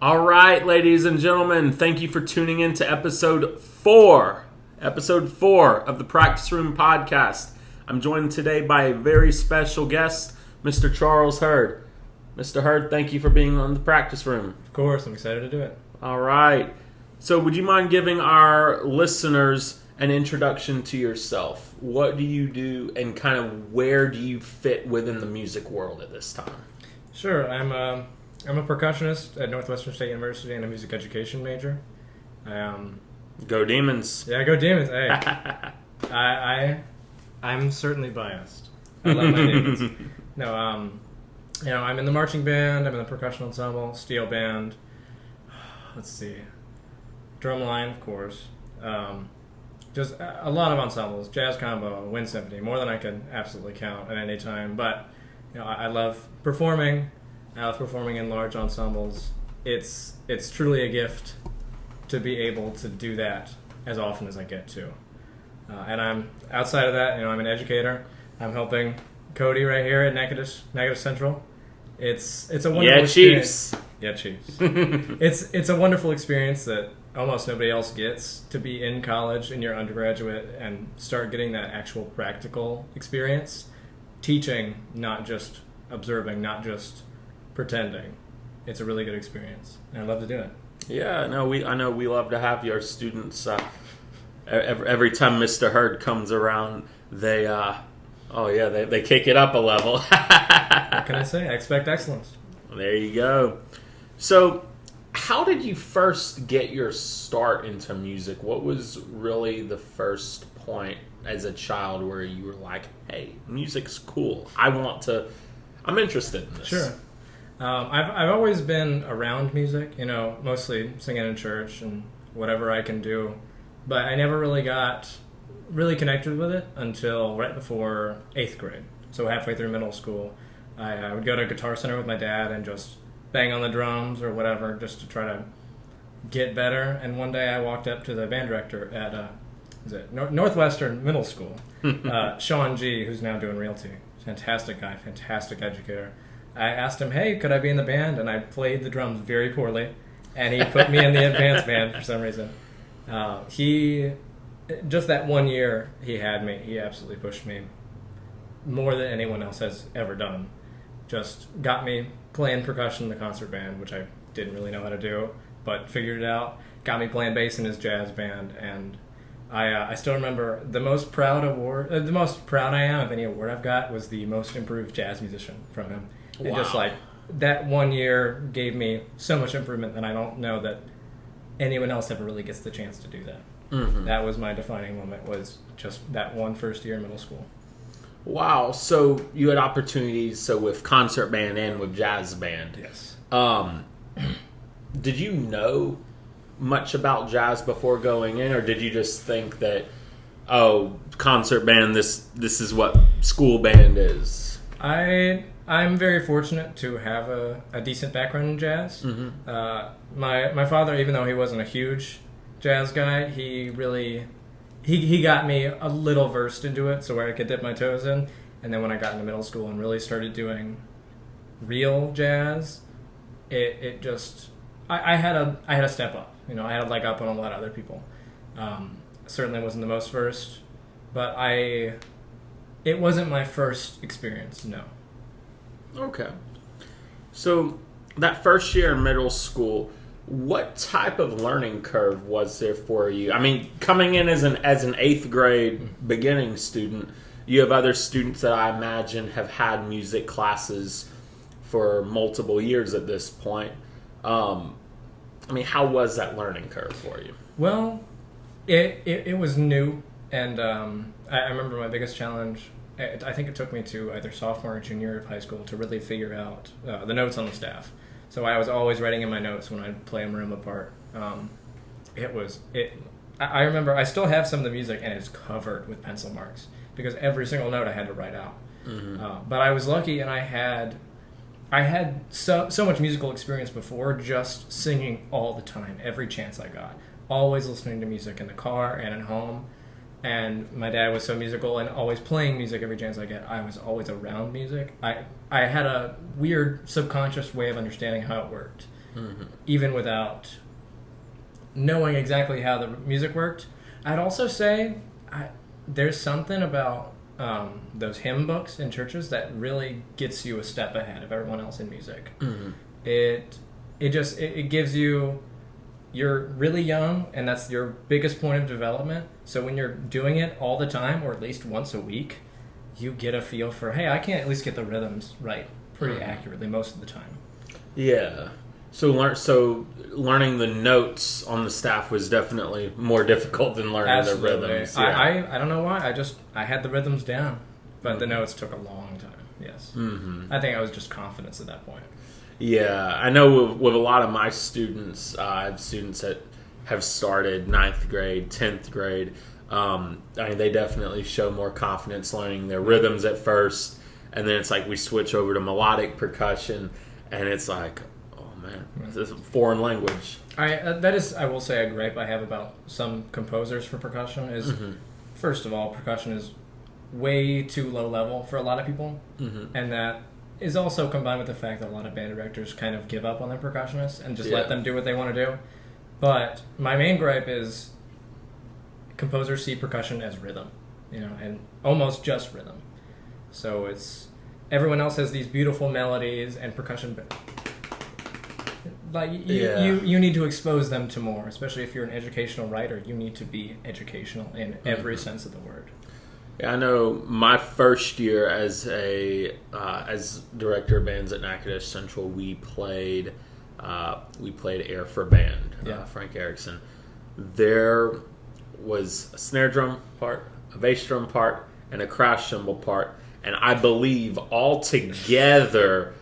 All right, ladies and gentlemen, thank you for tuning in to episode 4 of the Practice Room Podcast. I'm joined today by a very special guest, Mr. Charles Hurd. Mr. Hurd, thank you for being on the Practice Room. Of course, I'm excited to do it. All right. So would you mind giving our listeners an introduction to yourself? What do you do and kind of where do you fit within the music world at this time? Sure, I'm a percussionist at Northwestern State University and a music education major. Go Demons. Yeah, go Demons. Hey, I'm certainly biased. I love my Demons. No, I'm in the marching band. I'm in the percussion ensemble, steel band. Let's see, drumline, of course. Just a lot of ensembles, jazz combo, wind symphony, more than I can absolutely count at any time. But I love performing. I love performing in large ensembles. It's truly a gift to be able to do that as often as I get to. And I'm outside of that. I'm an educator. I'm helping Cody right here at Negative Central. It's a wonderful experience. Yeah, Chiefs. It's a wonderful experience that almost nobody else gets, to be in college in your undergraduate and start getting that actual practical experience, teaching, not just observing, not just pretending. It's a really good experience, and I love to do it. Yeah, no, I know we love to have your students. Every time Mr. Hurd comes around, they kick it up a level. What can I say? I expect excellence. There you go. So, how did you first get your start into music? What was really the first point as a child where you were like, "Hey, music's cool. I'm interested in this." Sure. I've always been around music, mostly singing in church and whatever I can do, but I never really got connected with it until right before 8th grade. So halfway through middle school, I would go to Guitar Center with my dad and just bang on the drums or whatever just to try to get better. And one day I walked up to the band director at Northwestern Middle School, Sean G., who's now doing Realty. Fantastic guy, fantastic educator. I asked him, hey, could I be in the band? And I played the drums very poorly, and he put me in the advanced band for some reason. Just that 1 year he had me, he absolutely pushed me more than anyone else has ever done. Just got me playing percussion in the concert band, which I didn't really know how to do, but figured it out. Got me playing bass in his jazz band, and I still remember the most proud I am of any award I've got was the most improved jazz musician from him. Wow. And just like that 1 year gave me so much improvement that I don't know that anyone else ever really gets the chance to do that. Mm-hmm. That was my defining moment, was just that one first year in middle school. Wow. So you had opportunities with concert band and with jazz band. Yes. Did you know much about jazz before going in, or did you just think that, concert band, this is what school band is? I'm very fortunate to have a decent background in jazz. Mm-hmm. My father, even though he wasn't a huge jazz guy, he got me a little versed into it, so where I could dip my toes in. And then when I got into middle school and really started doing real jazz, it just I had a step up. I had a leg up on a lot of other people. Certainly wasn't the most versed, but it wasn't my first experience. No. Okay. So that first year in middle school, what type of learning curve was there for you? I mean, coming in as an 8th grade beginning student, you have other students that I imagine have had music classes for multiple years at this point. How was that learning curve for you? Well, it was new, and I remember my biggest challenge. I think it took me to either sophomore or junior year of high school to really figure out the notes on the staff. So I was always writing in my notes when I'd play a marimba part. I remember I still have some of the music, and it's covered with pencil marks because every single note I had to write out. Mm-hmm. But I was lucky, and I had so much musical experience before, just singing all the time, every chance I got. Always listening to music in the car and at home. And my dad was so musical and always playing music every chance I get. I was always around music. I had a weird subconscious way of understanding how it worked. even without knowing exactly how the music worked. I'd also say there's something about those hymn books in churches that really gets you a step ahead of everyone else in music. It gives you, you're really young, and that's your biggest point of development. So when you're doing it all the time, or at least once a week, you get a feel for, hey, I can at least get the rhythms right pretty accurately most of the time. Yeah. So learning the notes on the staff was definitely more difficult than learning the rhythms. Yeah. I don't know why. I had the rhythms down, but the notes took a long time. Yes. I think I was just confidence at that point. Yeah, I know with a lot of my students, I have students that have started 9th grade, 10th grade. I mean, they definitely show more confidence learning their rhythms at first, and then it's like we switch over to melodic percussion, and it's like, oh man, this is a foreign language. That is, I will say, a gripe I have about some composers for percussion is, first of all, percussion is way too low level for a lot of people, and that is also combined with the fact that a lot of band directors kind of give up on their percussionists and just let them do what they want to do. But my main gripe is composers see percussion as rhythm, and almost just rhythm. So it's everyone else has these beautiful melodies and percussion, like you need to expose them to more, especially if you're an educational writer. You need to be educational in every sense of the word. Yeah, I know my first year as director of bands at Natchitoches Central, we played Air for Band, Frank Erickson. There was a snare drum part, a bass drum part, and a crash cymbal part, and I believe all together,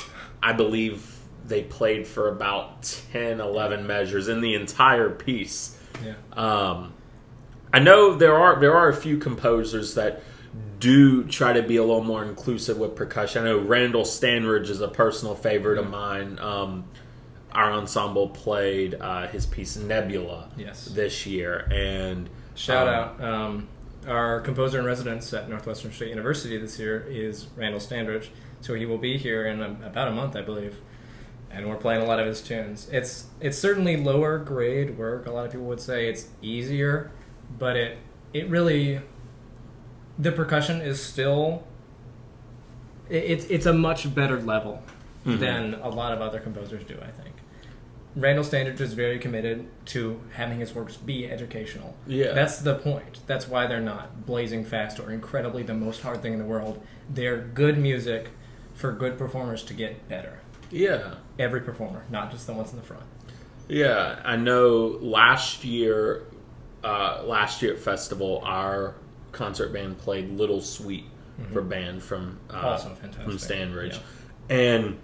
they played for about 10, 11 measures in the entire piece. Yeah. I know there are a few composers that do try to be a little more inclusive with percussion. I know Randall Stanridge is a personal favorite of mine. Our ensemble played his piece Nebula this year, and shout out our composer in residence at Northwestern State University this year is Randall Stanridge, so he will be here in about a month, I believe. And we're playing a lot of his tunes. It's certainly lower grade work. A lot of people would say it's easier, but it really, the percussion is still, it's a much better level than a lot of other composers do, I think. Randall Standridge is very committed to having his works be educational. Yeah. That's the point. That's why they're not blazing fast or incredibly the most hard thing in the world. They're good music for good performers to get better. Yeah. Every performer, not just the ones in the front. Yeah, I know last year at Festival, our concert band played Little Sweet for band from Stanridge. Yeah. And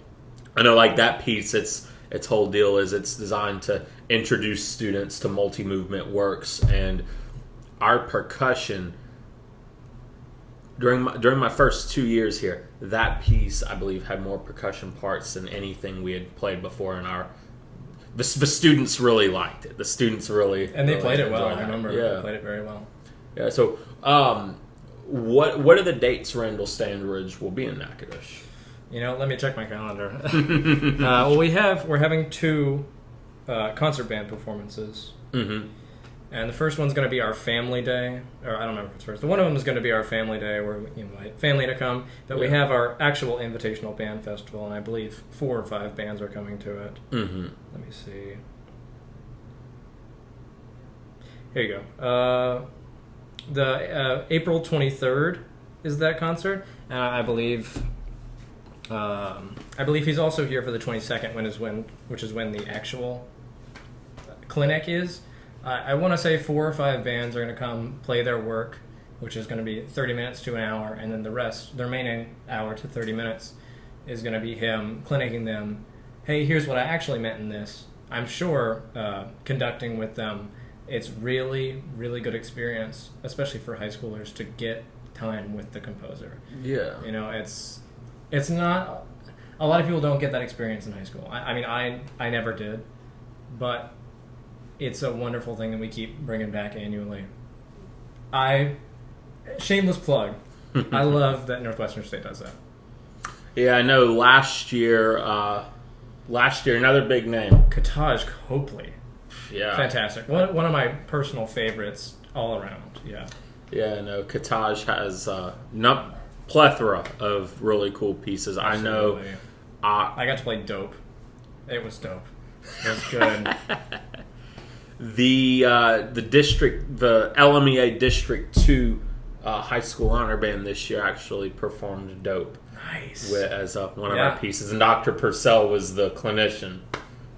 I know like that piece, its whole deal is it's designed to introduce students to multi-movement works, and our percussion during my first 2 years here, that piece I believe had more percussion parts than anything we had played before in our. The students really liked it. The students really and they played it well. I remember they played it very well. Yeah. So, what are the dates Randall Standridge will be in Natchitoches? Let me check my calendar. Well, we're having 2 concert band performances. And the first one's going to be our family day, or I don't remember if it's first. One of them is going to be our family day where we invite family to come. But we have our actual invitational band festival, and I believe 4 or 5 bands are coming to it. Let me see. Here you go. The April 23rd is that concert, and I believe he's also here for the 22nd, which is when the actual clinic is. I want to say 4 or 5 bands are going to come play their work, which is going to be 30 minutes to an hour, and then the remaining hour to 30 minutes is going to be him clinicking them. Hey, here's what I actually meant in this. I'm sure conducting with them, it's really, really good experience, especially for high schoolers, to get time with the composer. Yeah. It's not, a lot of people don't get that experience in high school. I mean, I never did, but it's a wonderful thing that we keep bringing back annually. Shameless plug. I love that Northwestern State does that. Yeah, I know last year last year, another big name. Kataj Copley. Yeah. Fantastic. One of my personal favorites all around. Yeah. Yeah, no, Kataj has plethora of really cool pieces. Absolutely. I know. I got to play Dope. It was dope. It was good. The LMEA District 2 high school honor band this year actually performed Dope. Nice. As one of our pieces. And Dr. Purcell was the clinician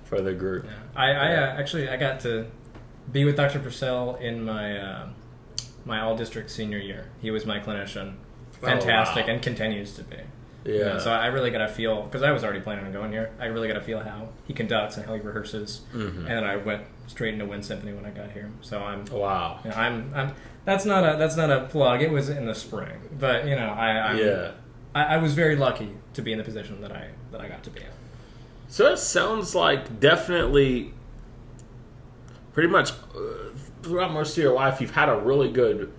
for the group. Yeah. I got to be with Dr. Purcell in my my all-district senior year. He was my clinician. Fantastic, and continues to be. Yeah. So I really got to feel, because I was already planning on going here, I really got to feel how he conducts and how he rehearses. Mm-hmm. And then I went straight into Wind Symphony when I got here. So I'm that's not a plug. It was in the spring, but I was very lucky to be in the position that I got to be in. So it sounds like definitely, pretty much throughout most of your life, you've had a really good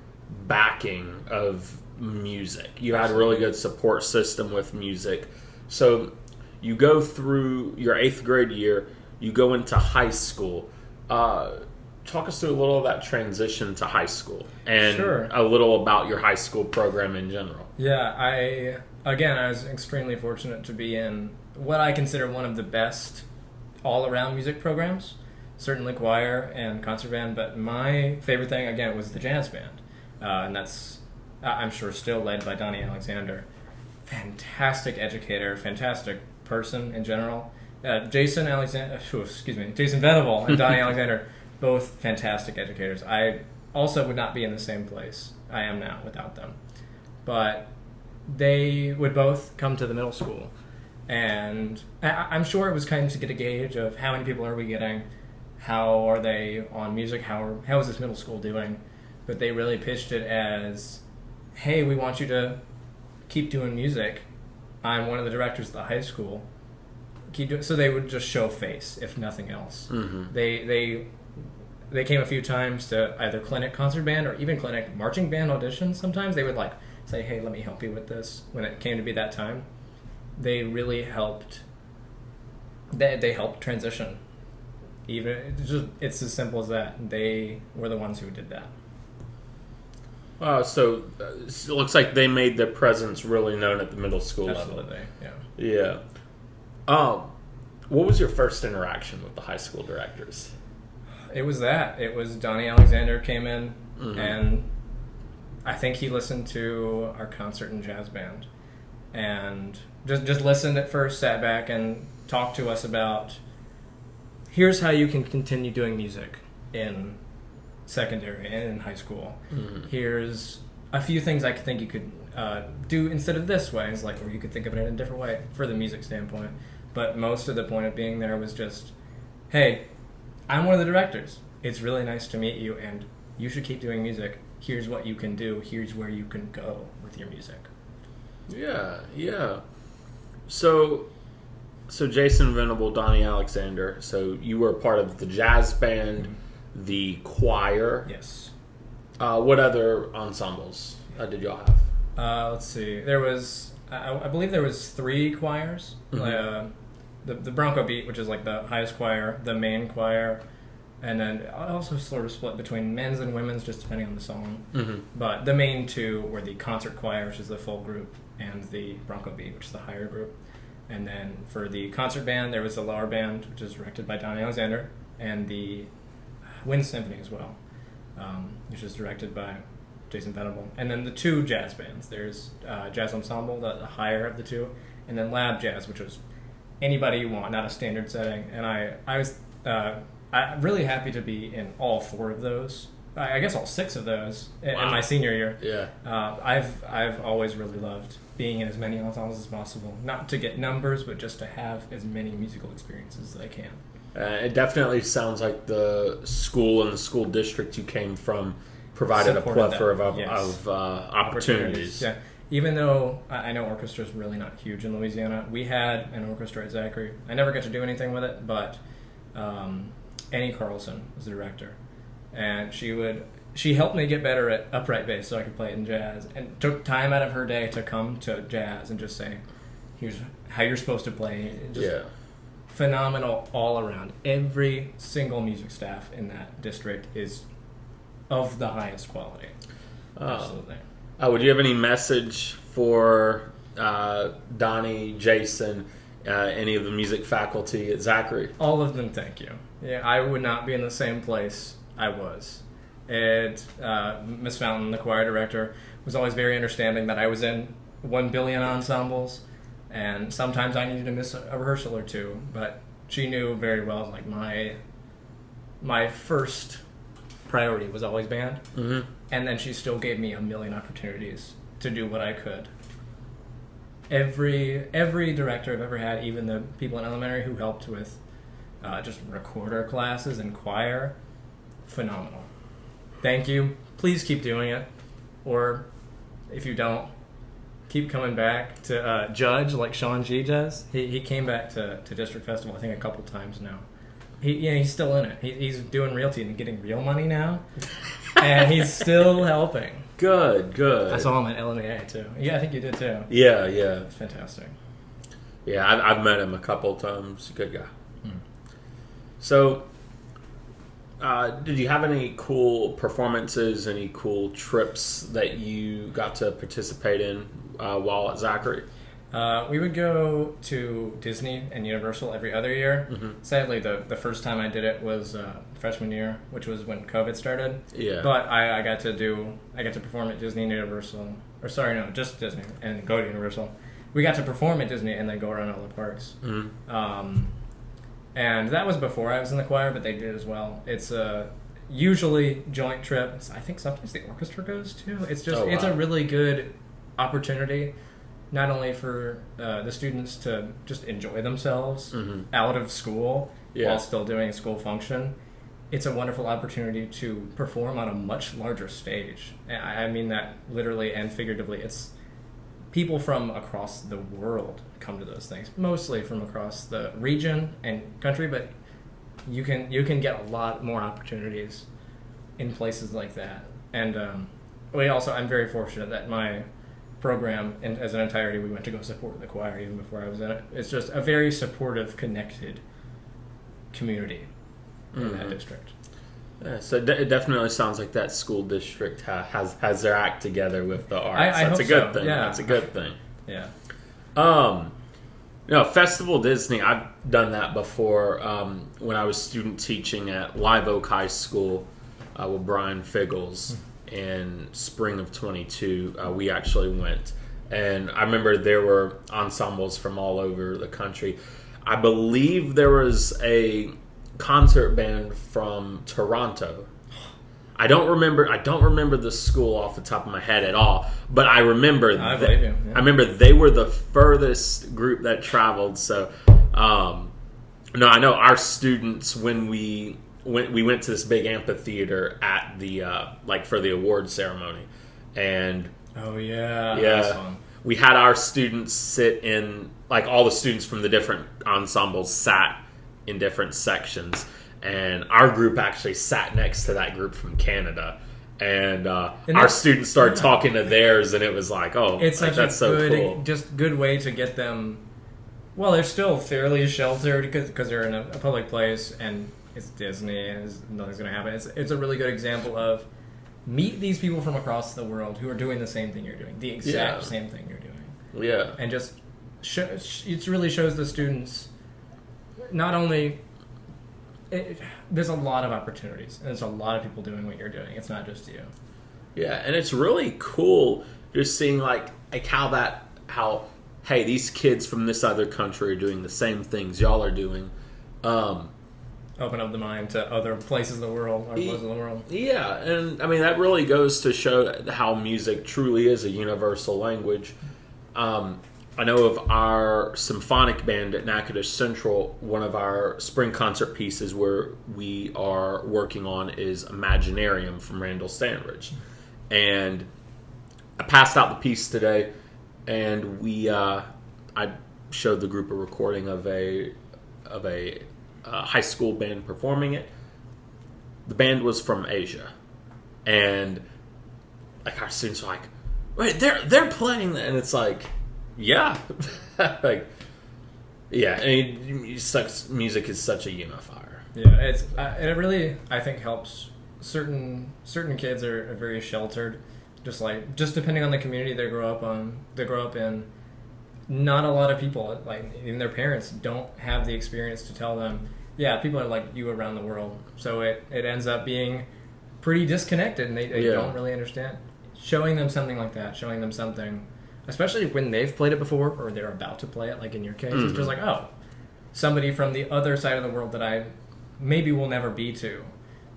backing of music. You had a really good support system with music. So you go through your 8th grade year, you go into high school. Talk us through a little of that transition to high school and a little about your high school program in general. Yeah, I was extremely fortunate to be in what I consider one of the best all-around music programs, certainly choir and concert band, but my favorite thing, again, was the jazz band. And that's, I'm sure, still led by Donnie Alexander. Fantastic educator, fantastic person in general. Jason Venable and Donnie Alexander, both fantastic educators. I also would not be in the same place I am now without them. But they would both come to the middle school, and I'm sure it was kind of to get a gauge of how many people are we getting, how are they on music, how is this middle school doing. But they really pitched it as, hey, we want you to keep doing music. I'm one of the directors at the high school. Keep doing. So they would just show face, if nothing else. Mm-hmm. They came a few times to either clinic concert band or even clinic marching band auditions. Sometimes they would say, hey, let me help you with this. When it came to be that time, they really helped. They helped transition. Even it's as simple as that. They were the ones who did that. Wow, so it looks like they made their presence really known at the middle school level. Absolutely, yeah. Yeah. What was your first interaction with the high school directors? It was that. It was Donnie Alexander came in, and I think he listened to our concert and jazz band, and just listened at first, sat back, and talked to us about, here's how you can continue doing music in secondary and in high school. Mm-hmm. Here's a few things I think you could do instead of this way. It's or you could think of it in a different way for the music standpoint. But most of the point of being there was just, hey, I'm one of the directors. It's really nice to meet you, and you should keep doing music. Here's what you can do. Here's where you can go with your music. Yeah. So Jason Venable, Donnie Alexander. So you were a part of the jazz band, the choir. Yes. What other ensembles did y'all have? Let's see. There was, I believe there was 3 choirs. Mm-hmm. The Bronco Beat, which is the highest choir, the main choir, and then also sort of split between men's and women's, just depending on the song. Mm-hmm. But the main 2 were the concert choir, which is the full group, and the Bronco Beat, which is the higher group. And then for the concert band, there was the lower band, which is directed by Donnie Alexander, and the Wind Symphony as well, which is directed by Jason Venable. And then the 2 jazz bands. There's Jazz Ensemble, the higher of the 2, and then Lab Jazz, which was anybody you want, not a standard setting. And I was I'm really happy to be in all 4 of those. I guess all 6 of those in my senior year. Yeah. I've always really loved being in as many ensembles as possible. Not to get numbers, but just to have as many musical experiences as I can. It definitely sounds like the school and the school district you came from provided a plethora of opportunities. Yeah. Even though I know orchestra is really not huge in Louisiana, we had an orchestra at Zachary. I never got to do anything with it, but Annie Carlson was the director. And she helped me get better at upright bass so I could play it in jazz, and took time out of her day to come to jazz and just say, here's how you're supposed to play. phenomenal all around. Every single music staff in that district is of the highest quality. Absolutely. Would you have any message for Donnie, Jason, any of the music faculty at Zachary? All of them, thank you. Yeah, I would not be in the same place I was. And Miss Fountain, the choir director, was always very understanding that I was in 1 billion ensembles, and sometimes I needed to miss a rehearsal or two. But she knew very well, like, my first priority was always band. Mm-hmm. And then she still gave me a million opportunities to do what I could. Every director I've ever had, even the people in elementary who helped with just recorder classes and choir, phenomenal. Thank you. Please keep doing it. Or if you don't, keep coming back to judge like Sean G does. He came back to District Festival, I think, a couple times now. He's still in it. He's doing realty and getting real money now. And he's still helping. Good. I saw him at LMAA too. Yeah, I think you did too. Yeah. It's fantastic. Yeah, I've met him a couple times. Good guy. So, did you have any cool performances, any cool trips that you got to participate in while at Zachary? We would go to Disney and Universal every other year. Mm-hmm. Sadly, the first time I did it was freshman year, which was when COVID started. Yeah. But I got to perform at Disney and Universal. Or sorry, no, just Disney and go to Universal. We got to perform at Disney and then go around all the parks. Mm-hmm. And that was before I was in the choir, but they did as well. It's a usually joint trip. I think sometimes the orchestra goes too. It's just It's a really good opportunity. Not only for the students to just enjoy themselves out of school while still doing a school function, it's a wonderful opportunity to perform on a much larger stage. I mean that literally and figuratively. It's people from across the world come to those things, mostly from across the region and country, but you can get a lot more opportunities in places like that. And I'm very fortunate that my program, and as an entirety, we went to go support the choir even before I was in it. It's just a very supportive, connected community in that district. Yeah, so it definitely sounds like that school district has their act together with the arts. That's a good thing. Yeah. That's a good thing. Yeah. Festival Disney, I've done that before when I was student teaching at Live Oak High School with Brian Figgles. In spring of 22, we actually went, and I remember there were ensembles from all over the country. I believe there was a concert band from Toronto. I don't remember the school off the top of my head at all, but I remember I believe you. Yeah. I remember they were the furthest group that traveled. So, I know our students when we went to this big amphitheater at the for the award ceremony, and that's fun. We had our students sit in, like, all the students from the different ensembles sat in different sections, and our group actually sat next to that group from Canada, and our students started talking to theirs, and it was like, that's so cool. Just good way to get them. Well, they're still fairly sheltered because they're in a public place, and it's Disney, and nothing's going to happen. It's a really good example of meet these people from across the world who are doing the same thing you're doing, the exact same thing you're doing. Yeah. And just it really shows the students not only there's a lot of opportunities, and there's a lot of people doing what you're doing. It's not just you. Yeah, and it's really cool just seeing like how hey, these kids from this other country are doing the same things y'all are doing. Open up the mind to other places of the world, or places of the world. Yeah, and I mean that really goes to show how music truly is a universal language. I know of our symphonic band at Natchitoches Central, one of our spring concert pieces where we are working on is Imaginarium from Randall Sandridge. And I passed out the piece today, and I showed the group a recording of a high school band performing it. The band was from Asia, and like our students were like, "Wait, they're playing that," and it's like, yeah, like Yeah, and music is such a unifier. Yeah, it really, I think, helps. Certain kids are very sheltered, just depending on the community they grow up in. Not a lot of people, like even their parents, don't have the experience to tell them, yeah, people are like you around the world. So it ends up being pretty disconnected, and they don't really understand. Showing them something like that, showing them something, especially when they've played it before or they're about to play it, like in your case, it's just like, oh, somebody from the other side of the world that I maybe will never be to,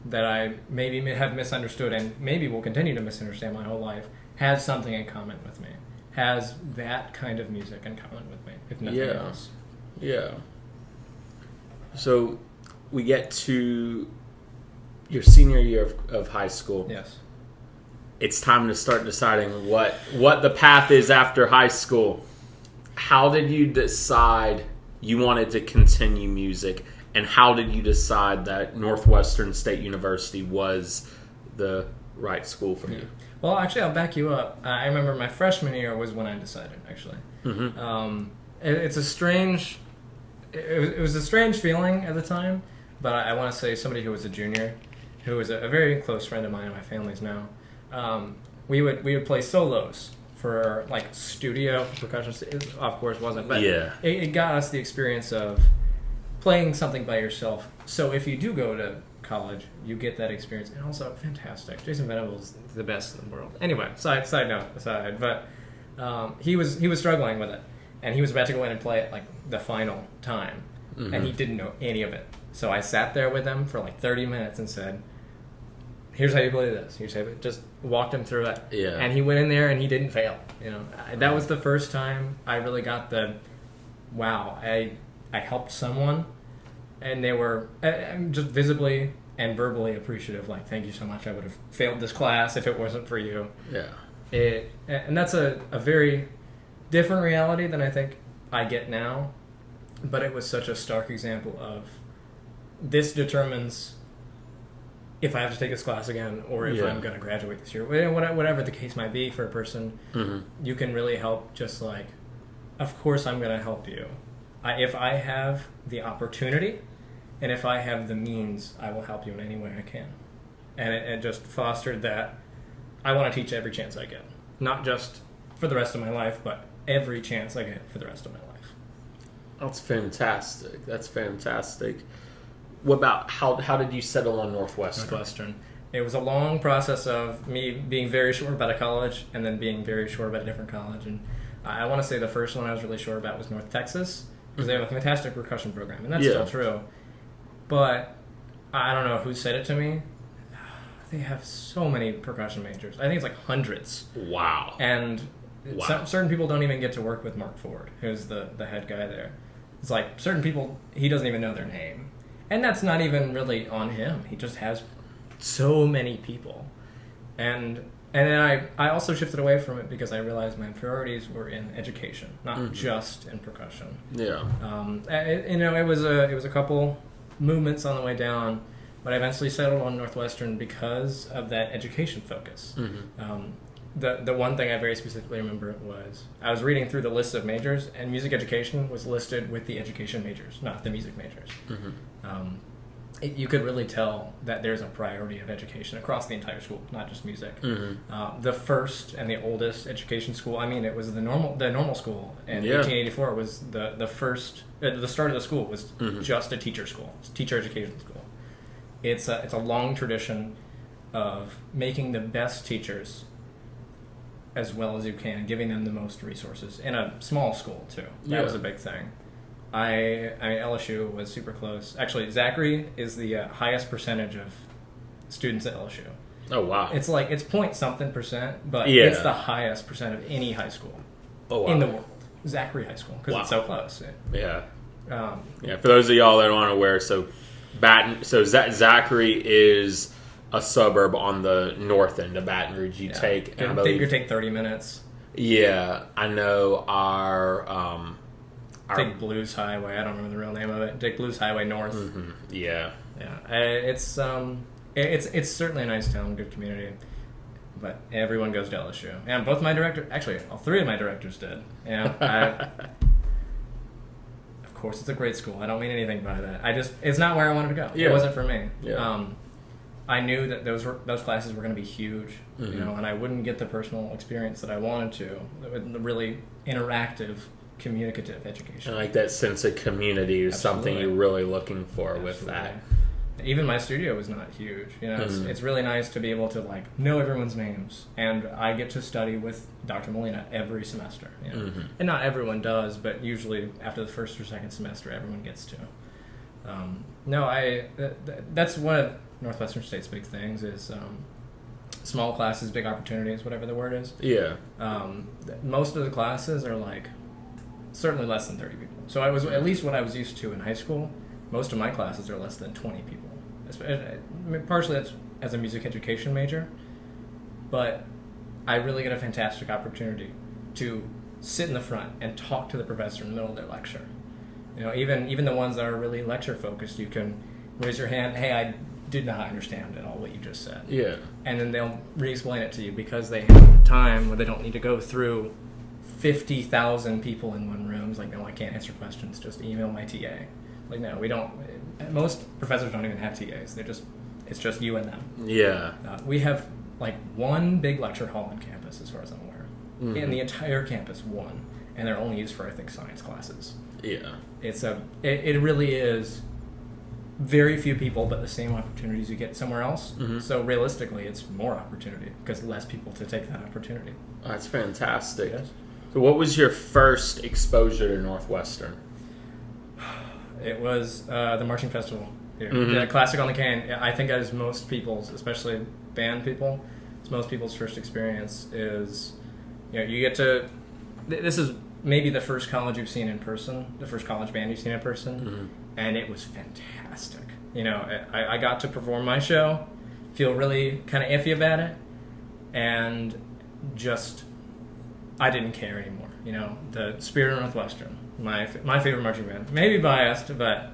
that I maybe have misunderstood and maybe will continue to misunderstand my whole life, has something in common with me, has that kind of music in common with me, if nothing else. Yeah. So we get to your senior year of high school. Yes. It's time to start deciding what the path is after high school. How did you decide you wanted to continue music, and how did you decide that Northwestern State University was the right school for you? Well, actually, I'll back you up. I remember my freshman year was when I decided, actually. Mm-hmm. It was a strange feeling at the time, but I want to say somebody who was a junior, who was a very close friend of mine and my family's now, we would play solos for like studio percussion. It, of course, wasn't, but it got us the experience of playing something by yourself. So if you do go to college, you get that experience, and also fantastic. Jason Venable's the best in the world. Anyway, side note aside, but he was struggling with it, and he was about to go in and play it like the final time, and he didn't know any of it. So I sat there with him for like 30 minutes and said, "Here's how you play this. Here's how you just walked him through it." Yeah. And he went in there and he didn't fail. You know, that was the first time I really got the, wow, I helped someone, and they were just visibly and verbally appreciative. Like, thank you so much. I would have failed this class if it wasn't for you. Yeah. And that's a very different reality than I think I get now. But it was such a stark example of this determines if I have to take this class again, or if I'm going to graduate this year. Whatever the case might be for a person, you can really help. Just like, of course I'm going to help you. If I have the opportunity, and if I have the means, I will help you in any way I can. And it just fostered that I want to teach every chance I get. Not just for the rest of my life, but every chance I get for the rest of my life. That's fantastic. What about how did you settle on Northwestern? It was a long process of me being very sure about a college and then being very sure about a different college. And I want to say the first one I was really sure about was North Texas, because they have a fantastic percussion program, and that's still true. But I don't know who said it to me. They have so many percussion majors. I think it's like hundreds. Wow. And certain people don't even get to work with Mark Ford, who's the head guy there. It's like certain people, he doesn't even know their name. And that's not even really on him. He just has so many people. And then I also shifted away from it because I realized my priorities were in education, not just in percussion. Yeah. It was a couple movements on the way down, but I eventually settled on Northwestern because of that education focus. The one thing I very specifically remember was I was reading through the list of majors, and music education was listed with the education majors, not the music majors. You could really tell that there's a priority of education across the entire school, not just music. The first and the oldest education school, I mean, it was the normal school, and 1884 was the first. The start of the school was just a teacher school, teacher education school. It's a long tradition of making the best teachers as well as you can, giving them the most resources in a small school too. That was a big thing. I mean, LSU was super close. Actually, Zachary is the highest percentage of students at LSU. Oh wow! It's like it's point something percent, but it's the highest percent of any high school in the world. Zachary High School, because it's so close. Yeah. For those of y'all that aren't aware, Zachary is a suburb on the north end of Baton Rouge. You take 30 minutes. Yeah, I know our take Blues Highway. I don't remember the real name of it. Take Blues Highway north. Yeah. It's certainly a nice town, good community, but everyone goes to LSU. And all three of my directors did. Of course, it's a great school. I don't mean anything by that. It's not where I wanted to go. Yeah. It wasn't for me. Yeah. I knew that those classes were going to be huge, and I wouldn't get the personal experience that I wanted to. The really interactive, communicative education. And like that sense of community is Absolutely. something you're really looking for with that. Even my studio was not huge. It's really nice to be able to like know everyone's names, and I get to study with Dr. Molina every semester. And not everyone does, but usually after the first or second semester, everyone gets to. That's one of Northwestern State's big things is small classes, big opportunities, whatever the word is. Yeah. Most of the classes are like certainly less than 30 people. So I was at least what I was used to in high school. Most of my classes are less than 20 people. Partially that's as a music education major, but I really get a fantastic opportunity to sit in the front and talk to the professor in the middle of their lecture. Even the ones that are really lecture focused, you can raise your hand. Hey, I did not understand at all what you just said. Yeah. And then they'll re-explain it to you because they have time where they don't need to go through 50,000 people in one room. It's like, no, I can't answer questions. Just email my TA. Like, no, we don't. Most professors don't even have TAs. It's just you and them. Yeah. We have like one big lecture hall on campus, as far as I'm aware. In the entire campus, one, and they're only used for, I think, science classes. Yeah. It really is very few people, but the same opportunities you get somewhere else. So realistically, it's more opportunity because less people to take that opportunity. That's fantastic. Yes. So what was your first exposure to Northwestern? It was the marching festival here. The Classic on the Cane. I think that is most people's, especially band people, it's most people's first experience is, you get to, this is maybe the first college you've seen in person, the first college band you've seen in person, and it was fantastic. I got to perform my show, feel really kind of iffy about it, and just, I didn't care anymore. The Spirit of Northwestern, my favorite marching band. Maybe biased, but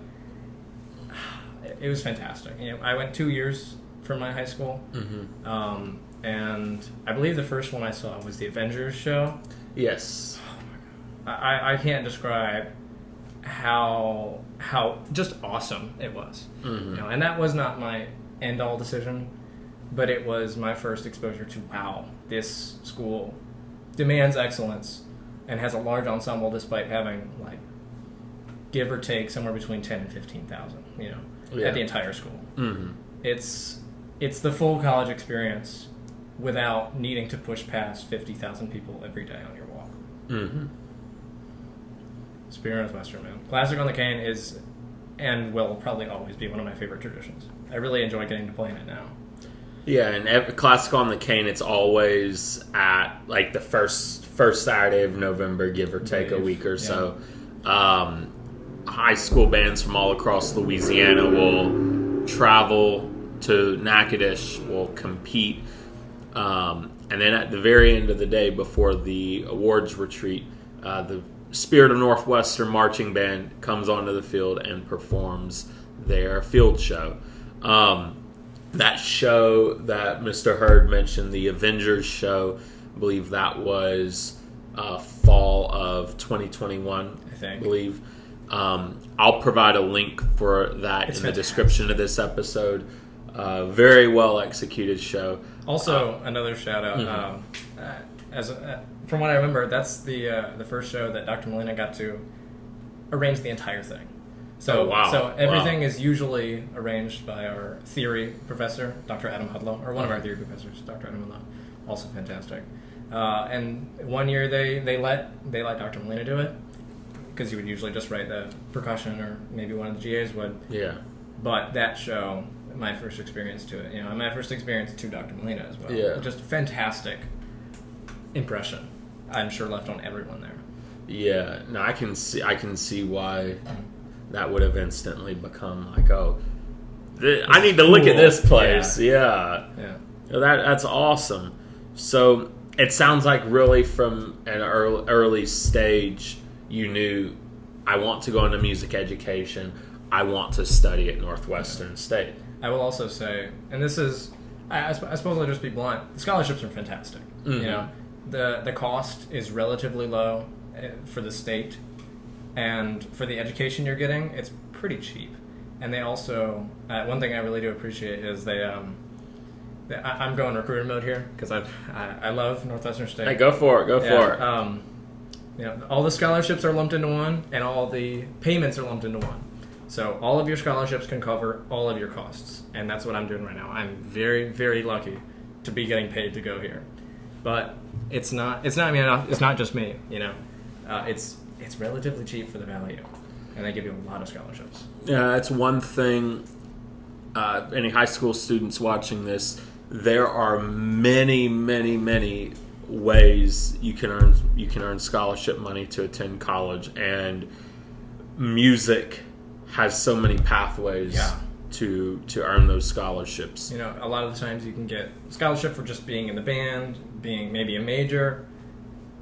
it was fantastic. I went 2 years from my high school, and I believe the first one I saw was the Avengers show. Yes. I can't describe how just awesome it was. And that was not my end-all decision, but it was my first exposure to, wow, this school demands excellence and has a large ensemble despite having, like, give or take somewhere between 10 and 15,000, at the entire school. It's the full college experience without needing to push past 50,000 people every day on your walk. Spirit of Northwestern, man. Classic on the Cane is, and will probably always be, one of my favorite traditions. I really enjoy getting to play in it now. Yeah, and Classic on the Cane, it's always at like the first Saturday of November, give or take a week or so. High school bands from all across Louisiana will travel to Natchitoches, will compete, and then at the very end of the day, before the awards retreat, the Spirit of Northwestern Marching Band comes onto the field and performs their field show. That show that Mr. Hurd mentioned, the Avengers show, I believe that was fall of 2021, I believe. I'll provide a link for that in the description of this episode. Very well executed show. Also, another shout out. From what I remember, that's the first show that Dr. Molina got to arrange the entire thing. So everything is usually arranged by our theory professor, Dr. Adam Hudlow, or one of our theory professors, Dr. Adam Hudlow, also fantastic. And one year they let Dr. Molina do it because he would usually just write the percussion, or maybe one of the GAs would. Yeah. But that show, my first experience to it, my first experience to Dr. Molina as well. Yeah. Just fantastic impression, I'm sure, left on everyone there. Yeah. No, I can see why that would have instantly become like, I need to look at this place. Yeah. That's awesome. So it sounds like really from an early stage, you knew, I want to go into music education. I want to study at Northwestern State. I will also say, and this is, I suppose I'll just be blunt, the scholarships are fantastic. The cost is relatively low for the state, and for the education you're getting, it's pretty cheap. And they also, one thing I really do appreciate is I'm going recruiter mode here because I love Northwestern State. Hey, go for it. All the scholarships are lumped into one, and all the payments are lumped into one. So all of your scholarships can cover all of your costs, and that's what I'm doing right now. I'm very, very lucky to be getting paid to go here, but it's not just me. It's relatively cheap for the value, and they give you a lot of scholarships. Yeah, that's one thing. Any high school students watching this, there are many, many, many ways you can earn scholarship money to attend college, and music has so many pathways to earn those scholarships. A lot of the times you can get scholarship for just being in the band, being maybe a major.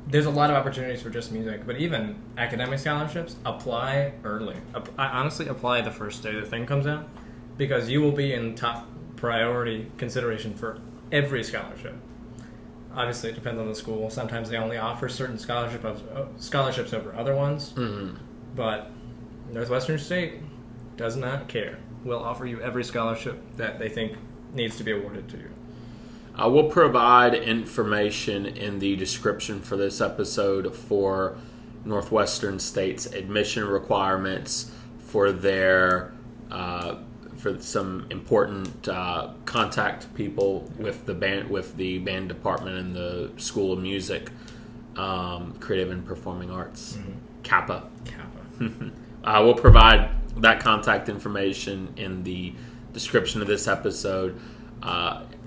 There's a lot of opportunities for just music, but even academic scholarships, apply early. I honestly apply the first day the thing comes out, because you will be in top priority consideration for every scholarship. Obviously, it depends on the school. Sometimes they only offer certain scholarships over other ones, but Northwestern State does not care. Will offer you every scholarship that they think needs to be awarded to you. We'll provide information in the description for this episode for Northwestern State's admission requirements for their for some important contact people with the band department and the School of Music, Creative and Performing Arts, Kappa. We'll provide that contact information in the description of this episode.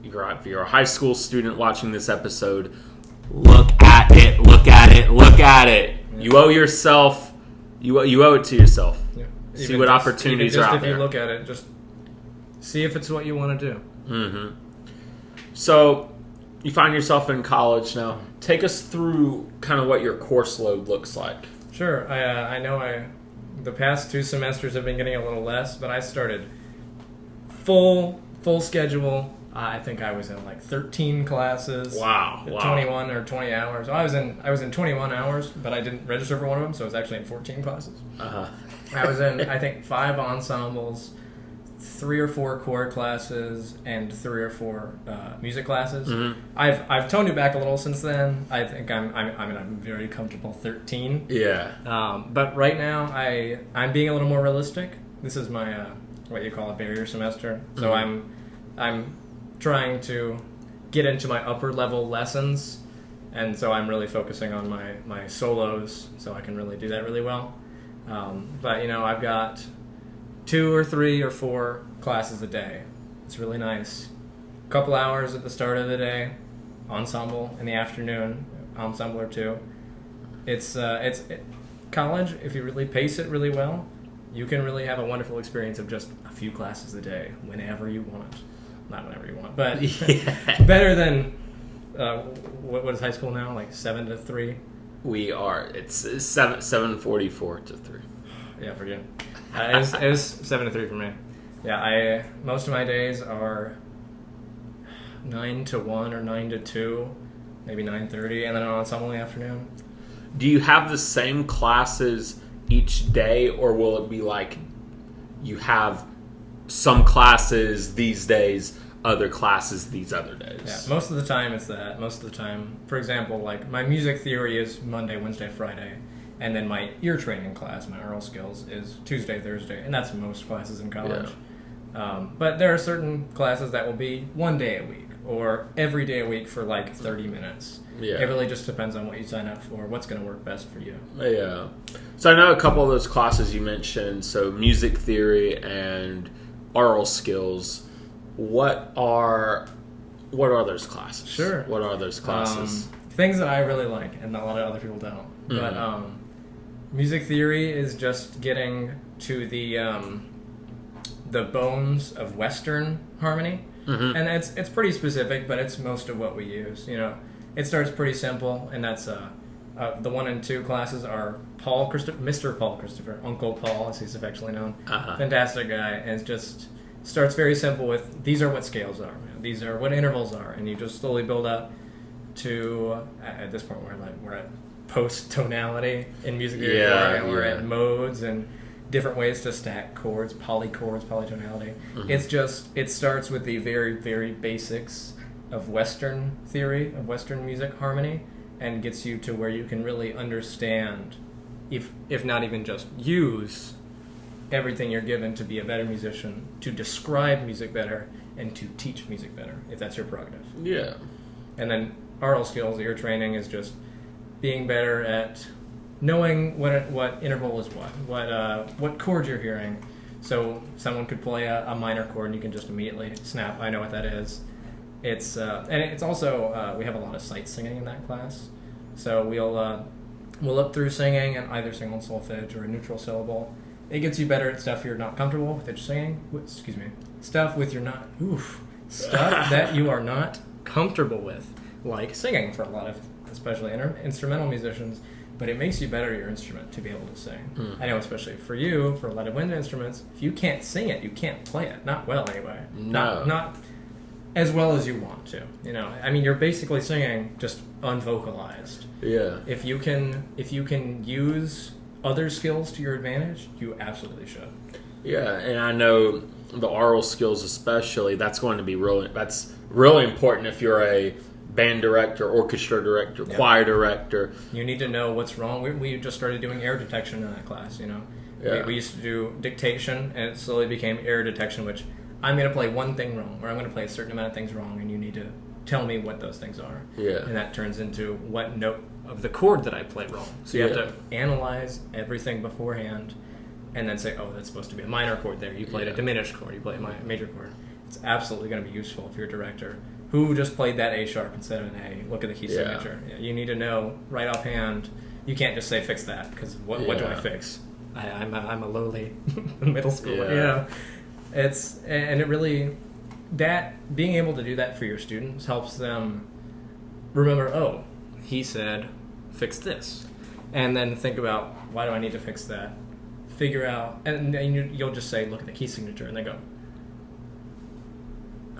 If you're a high school student watching this episode, look at it. Yeah. You owe yourself. You owe it to yourself. Yeah. See what opportunities are out if there. If you look at it, just see if it's what you want to do. Mm-hmm. So you find yourself in college now. Take us through kind of what your course load looks like. Sure. I know the past 2 semesters have been getting a little less, but I started full schedule. I think I was in like 13 classes. Wow. 21 or 20 hours. I was in 21 hours, but I didn't register for one of them, so I was actually in 14 classes. I was in, I think, 5 ensembles, 3 or 4 core classes, and 3 or 4 music classes. Mm-hmm. I've toned it back a little since then. I think I'm very comfortable 13. Yeah. But right now I'm being a little more realistic. This is my what you call a barrier semester. So I'm trying to get into my upper level lessons, and so I'm really focusing on my solos, so I can really do that really well. But I've got 2 or 3 or 4 classes a day. It's really nice. A couple hours at the start of the day, ensemble in the afternoon, ensemble or 2. It's college. If you really pace it really well, you can really have a wonderful experience of just a few classes a day, whenever you want. Not whenever you want, but better than what is high school now? Like 7 to 3. We are. It's 7:44 to 3. Yeah, forget it. It was 7 to 3 for me. Yeah, most of my days are 9 to 1 or 9 to 2, maybe 9:30, and then an ensemble in the afternoon. Do you have the same classes each day, or will it be like you have some classes these days, other classes these other days? Yeah, most of the time it's that. Most of the time, for example, like my music theory is Monday, Wednesday, Friday, and then my ear training class, my oral skills, is Tuesday, Thursday, and that's most classes in college. Yeah. But there are certain classes that will be 1 day a week or every day a week for like 30 minutes. Yeah. It really just depends on what you sign up for, what's going to work best for you. Yeah. So I know a couple of those classes you mentioned, so music theory and oral skills. What are those classes? Sure. What are those classes? Things that I really like, and a lot of other people don't. Mm-hmm. But music theory is just getting to the bones of Western harmony, and it's pretty specific, but it's most of what we use. It starts pretty simple, and that's the 1 and 2 classes are Mr. Paul Christopher, Uncle Paul, as he's affectionately known. Fantastic guy, and it just starts very simple with these are what scales are, these are what intervals are, and you just slowly build up to at this point we're at post tonality in music theory or at modes and different ways to stack chords, polychords, polytonality. Mm-hmm. It starts with the very, very basics of Western theory, of Western music harmony, and gets you to where you can really understand, if not even just use, everything you're given to be a better musician, to describe music better, and to teach music better, if that's your prerogative. Yeah. And then oral skills, ear training, is just being better at knowing what interval is what chord you're hearing. So someone could play a minor chord and you can just immediately snap, I know what that is. It's and it's also we have a lot of sight singing in that class. So we'll look through singing and either sing on solfege or a neutral syllable. It gets you better at stuff you're not comfortable with singing. Excuse me. Stuff that you are not comfortable with, like singing for a lot of, especially instrumental musicians. But it makes you better at your instrument to be able to sing. I know, especially for you, for a lot of wind instruments, if you can't sing it, you can't play it. Not well, anyway. No. Not as well as you want to. You know, I mean, you're basically singing just unvocalized. Yeah. If you can use other skills to your advantage, you absolutely should. Yeah, and I know the oral skills especially, that's really important if you're a band director, orchestra director, choir director. You need to know what's wrong. We just started doing error detection in that class, you know. Yeah. We used to do dictation, and it slowly became error detection, which I'm going to play one thing wrong, or I'm going to play a certain amount of things wrong, and you need to tell me what those things are. Yeah. And that turns into what note of the chord that I played wrong. So you have to analyze everything beforehand, and then say, oh, that's supposed to be a minor chord there. You played a diminished chord. You played a major chord. It's absolutely going to be useful if you're a director who just played that A sharp instead of an A. Look at the key signature. Yeah, you need to know right offhand. You can't just say fix that, because what do I fix? I'm a lowly middle schooler. You know, it really, that being able to do that for your students helps them remember. Oh, he said fix this, and then think about, why do I need to fix that? Figure out, and you'll just say, look at the key signature, and they go,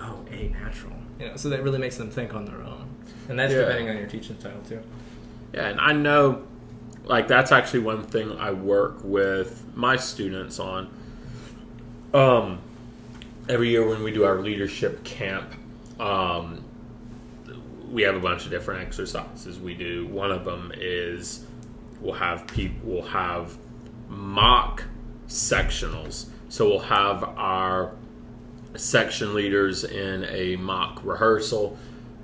oh, A natural. You know, so that really makes them think on their own. And that's depending on your teaching style, too. Yeah, and I know, like, that's actually one thing I work with my students on. Every year when we do our leadership camp, we have a bunch of different exercises we do. One of them is we'll have mock sectionals. So we'll have our section leaders in a mock rehearsal.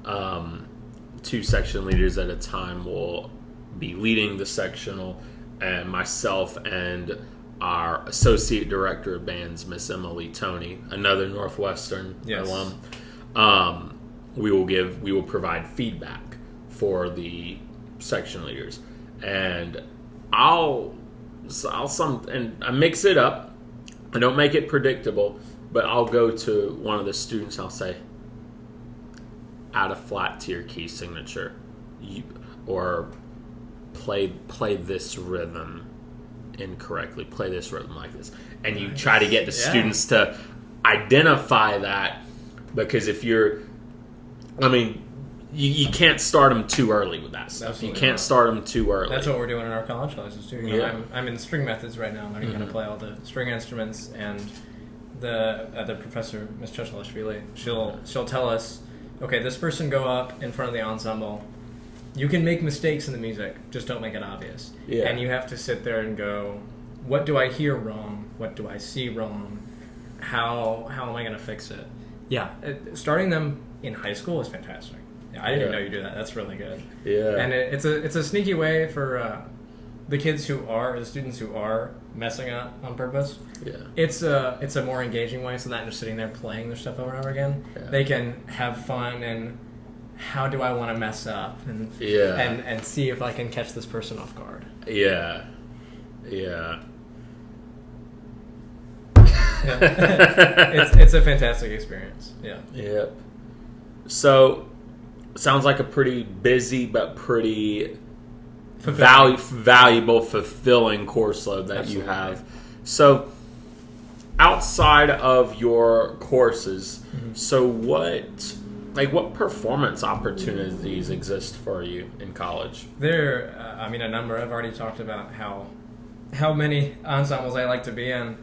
2 section leaders at a time will be leading the sectional, and myself and our associate director of bands, Miss Emily Toney, another Northwestern alum, we will provide feedback for the section leaders, and I mix it up. I don't make it predictable, but I'll go to one of the students and I'll say, add a flat to your key signature, or play this rhythm incorrectly, play this rhythm like this. And you try to get the students to identify that, because if you're, you can't start them too early with that stuff. Absolutely you can't start them too early. That's what we're doing in our college classes too. You know, I'm in string methods right now, learning how to play all the string instruments, and the professor, Miss Chechalashvili, she'll tell us, okay, this person go up in front of the ensemble. You can make mistakes in the music, just don't make it obvious. Yeah. And you have to sit there and go, what do I hear wrong? What do I see wrong? How am I going to fix it? Yeah, starting them in high school is fantastic. Yeah, I didn't even know you do that. That's really good. Yeah. And it's a sneaky way for the students who are messing up on purpose. Yeah. It's a more engaging way, so not just sitting there playing their stuff over and over again. Yeah. They can have fun and how do I want to mess up and see if I can catch this person off guard. Yeah. Yeah. It's a fantastic experience. Yeah. Yep. So, sounds like a pretty busy but pretty valuable, fulfilling course load that you have. So, outside of your courses, so what like what performance opportunities exist for you in college? There, a number. I've already talked about how many ensembles I like to be in.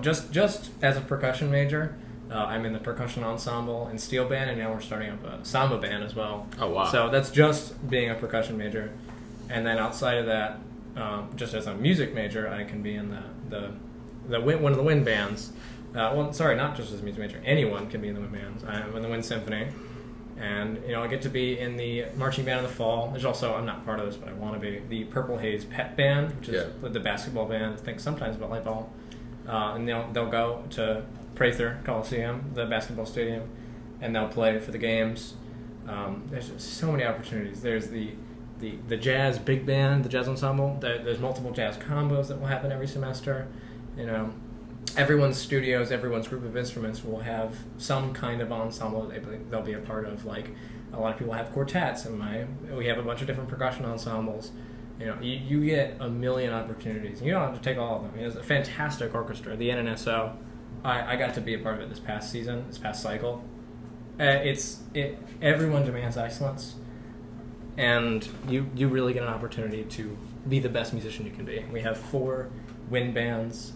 Just as a percussion major, I'm in the percussion ensemble and steel band, and now we're starting up a samba band as well. Oh, wow. So that's just being a percussion major. And then outside of that, just as a music major, I can be in one of the wind bands. Not just as a music major. Anyone can be in the wind bands. I'm in the Wind Symphony. And, I get to be in the marching band in the fall. There's also, I'm not part of this, but I want to be, the Purple Haze Pep Band, which is the basketball band. I think sometimes volleyball. And they'll go to Prather Coliseum, the basketball stadium, and they'll play for the games. There's just so many opportunities. There's the jazz big band, the jazz ensemble. There's multiple jazz combos that will happen every semester. Everyone's studios, everyone's group of instruments will have some kind of ensemble that they'll be a part of. Like a lot of people have quartets, and we have a bunch of different percussion ensembles. You get a million opportunities. You don't have to take all of them. It's a fantastic orchestra. The NNSO, I got to be a part of it this past cycle. Everyone demands excellence, and you really get an opportunity to be the best musician you can be. We have 4 wind bands.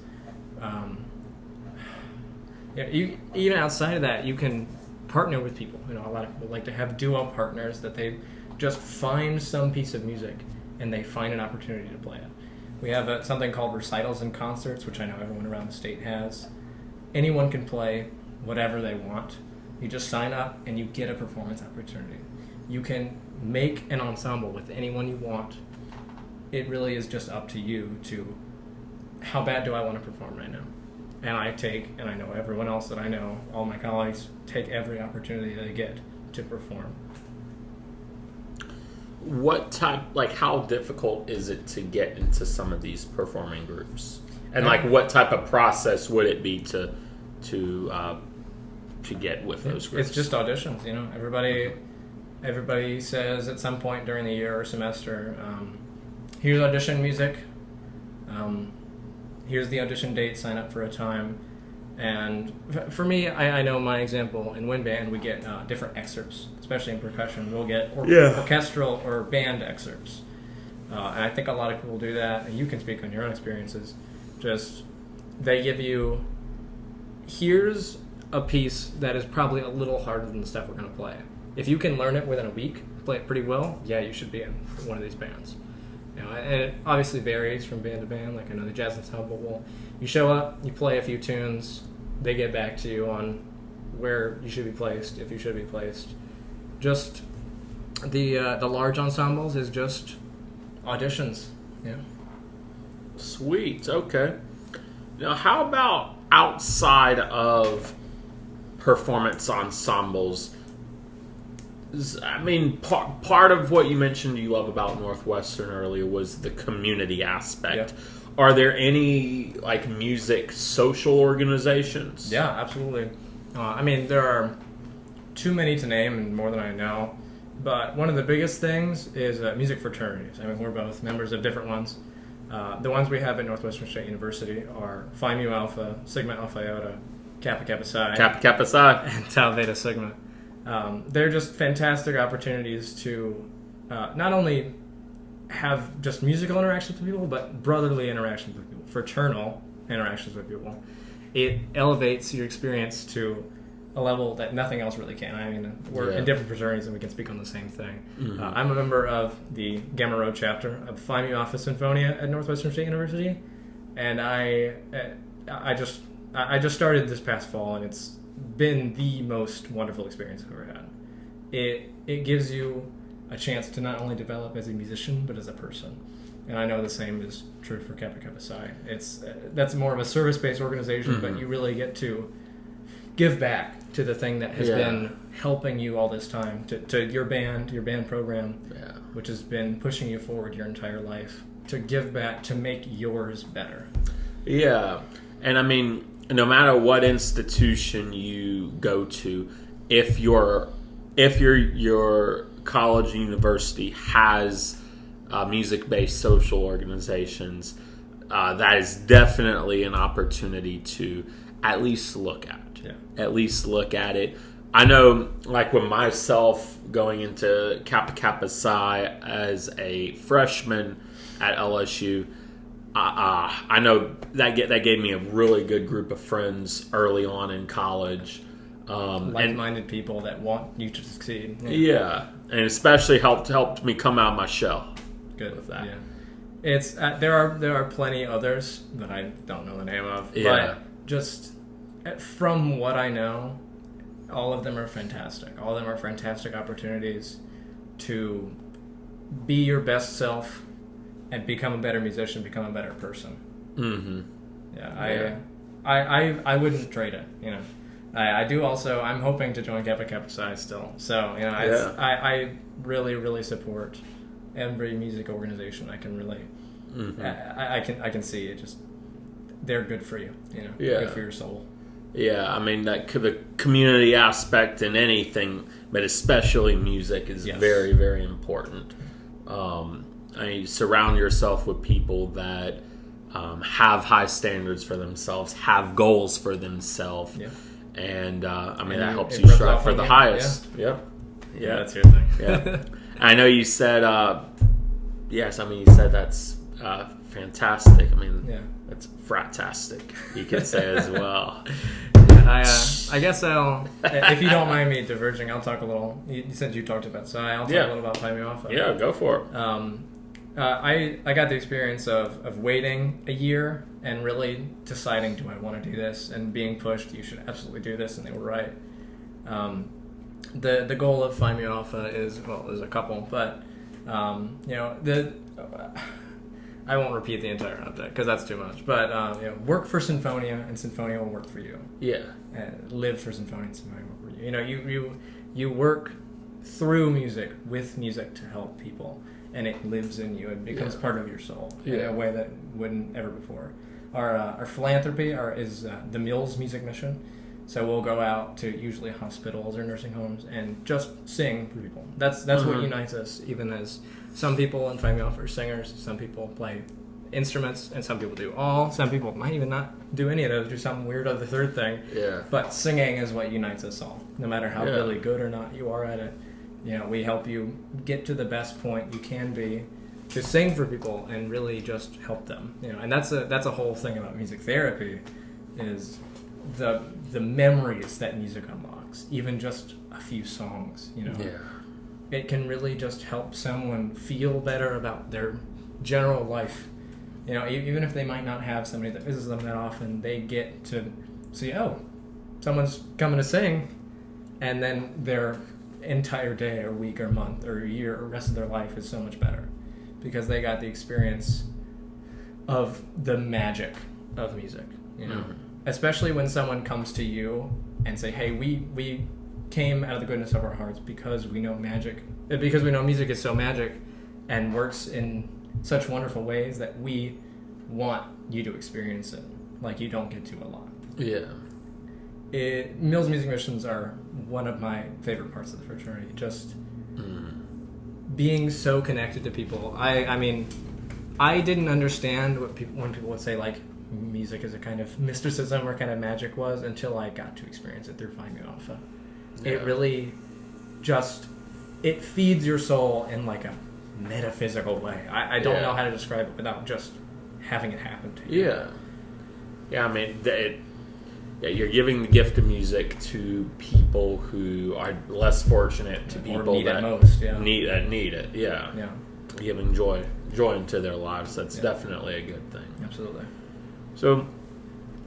Even outside of that, you can partner with people. A lot of people like to have duo partners that they just find some piece of music and they find an opportunity to play it. We have something called recitals and concerts, which I know everyone around the state has. Anyone can play whatever they want. You just sign up and you get a performance opportunity. You can make an ensemble with anyone you want. It really is just up to you to, how bad do I want to perform right now? And I know everyone else that I know, all my colleagues, take every opportunity they get to perform. How difficult is it to get into some of these performing groups? And what type of process would it be to get with those groups? It's just auditions, Everybody says at some point during the year or semester, here's audition music, here's the audition date, sign up for a time. And for me, I know my example in wind band, we get different excerpts, especially in percussion. We'll get orchestral or band excerpts. And I think a lot of people do that, and you can speak on your own experiences. Just, they give you, here's a piece that is probably a little harder than the stuff we're going to play. If you can learn it within a week, play it pretty well, you should be in one of these bands. And it obviously varies from band to band. Like I know the jazz ensemble you show up, you play a few tunes, they get back to you on where you should be placed, if you should be placed. Just the large ensembles is just auditions. Yeah. Sweet. Okay. Now, how about outside of performance ensembles? Part of what you mentioned you love about Northwestern earlier was the community aspect. Yeah. Are there any music social organizations? Yeah, absolutely. There are too many to name and more than I know. But one of the biggest things is music fraternities. We're both members of different ones. The ones we have at Northwestern State University are Phi Mu Alpha, Sigma Alpha Iota, Kappa Kappa Psi, and Tau Beta Sigma. They're just fantastic opportunities to not only have just musical interactions with people, but brotherly interactions with people, fraternal interactions with people. It elevates your experience to a level that nothing else really can. We're in different fraternities and we can speak on the same thing. Mm-hmm. I'm a member of the Gamma Rho chapter of Phi Mu Alpha Sinfonia at Northwestern State University, and I just started this past fall, and it's been the most wonderful experience I've ever had. It gives you a chance to not only develop as a musician, but as a person. And I know the same is true for Kappa Kappa Psi. That's more of a service-based organization, mm-hmm. but you really get to give back to the thing that has been helping you all this time, to your band program, which has been pushing you forward your entire life, to give back, to make yours better. Yeah. And no matter what institution you go to, if your college or university has music-based social organizations, that is definitely an opportunity to at least look at. Yeah. At least look at it. I know, like with myself going into Kappa Kappa Psi as a freshman at LSU, I know that gave me a really good group of friends early on in college. Like-minded people that want you to succeed. Yeah, and especially helped me come out of my shell. Good with that. Yeah. It's there are plenty others that I don't know the name of. Yeah. But just from what I know, all of them are fantastic. All of them are fantastic opportunities to be your best self and become a better musician, become a better person. Mm-hmm. Yeah, I wouldn't trade it. You know, I do also. I'm hoping to join Kappa Kappa Psi still. So you know, I really really support every music organization I can relate. Mm-hmm. I can see it. Just they're good for you. You know, good for your soul. Yeah, I mean that the community aspect in anything, but especially music, is very very important. You surround yourself with people that have high standards for themselves, have goals for themselves, and that helps you strive for the highest. Yeah, that's your thing. Yeah, I know you said yes. I mean, you said that's fantastic. I mean, that's fratastic. You could say as well. I guess I'll, if you don't mind me diverging, I'll talk a little. Since you talked about Psi, I'll talk a little about Phi Mu Alpha. Yeah, go for it. I got the experience of waiting a year and really deciding, do I want to do this? And being pushed, you should absolutely do this, and they were right. The goal of Phi Mu Alpha is, well, there's a couple, but I won't repeat the entire object because that's too much. But work for Sinfonia, and Sinfonia will work for you. Yeah. Live for Sinfonia, and Sinfonia will work for you. You know, you work through music, with music to help people, and it lives in you. It becomes part of your soul in a way that wouldn't ever before. Our philanthropy is the Mills Music Mission. So we'll go out to usually hospitals or nursing homes and just sing for people. That's what unites us, even as some people in Phi Mu Alpha are singers, some people play instruments, and some people do all. Some people might even not do any of those, do some weird other third thing. Yeah. But singing is what unites us all, no matter how really good or not you are at it. You know, we help you get to the best point you can be to sing for people and really just help them. You know, and that's a whole thing about music therapy, is the memories that music unlocks, even just a few songs. You know, it can really just help someone feel better about their general life. You know, even if they might not have somebody that visits them that often, they get to see, oh, someone's coming to sing, and then their entire day or week or month or year or rest of their life is so much better because they got the experience of the magic of music, you know. Especially when someone comes to you and say, hey, we came out of the goodness of our hearts because we know music is so magic and works in such wonderful ways that we want you to experience it like you don't get to a lot. Yeah. Mills Music Missions are one of my favorite parts of the fraternity. Just being so connected to people. I mean, I didn't understand when people would say, like, music is a kind of mysticism or kind of magic was until I got to experience it through Phi Mu Alpha. Yeah. It really it feeds your soul in like a metaphysical way. I don't know how to describe it without just having it happen to you. Yeah, I mean, you're giving the gift of music to people who are less fortunate, to people need that it most, need it. Yeah. Giving joy into their lives. That's definitely a good thing. Absolutely. So,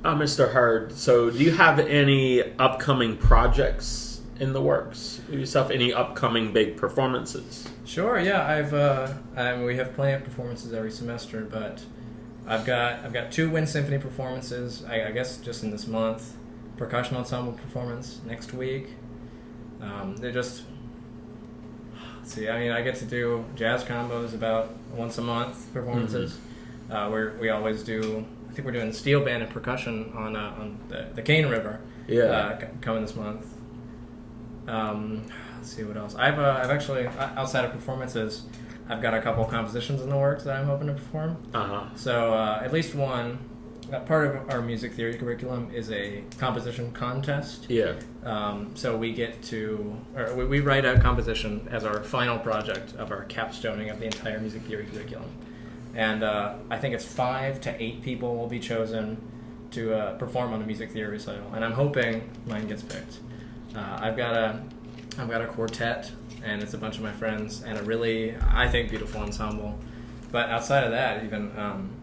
Mr. Hurd, do you have any upcoming projects in the works yourself? Any upcoming big performances? Sure. Yeah, we have plenty of performances every semester, but I've got 2 Wind Symphony performances. I guess just in this month, percussion ensemble performance next week. They're just. Let's see. I mean, I get to do jazz combos about once a month performances. We always do. I think we're doing steel band and percussion on the Cane River. Coming this month. Let's see what else. I've actually, outside of performances, I've got a couple compositions in the works that I'm hoping to perform. So at least one part of our music theory curriculum is a composition contest. Yeah. So we get to, or we write a composition as our final project of our capstoning of the entire music theory curriculum. And I think it's 5 to 8 people will be chosen to perform on a music theory recital. And I'm hoping mine gets picked. I've got a quartet, and it's a bunch of my friends, and a really, I think, beautiful ensemble. But outside of that, even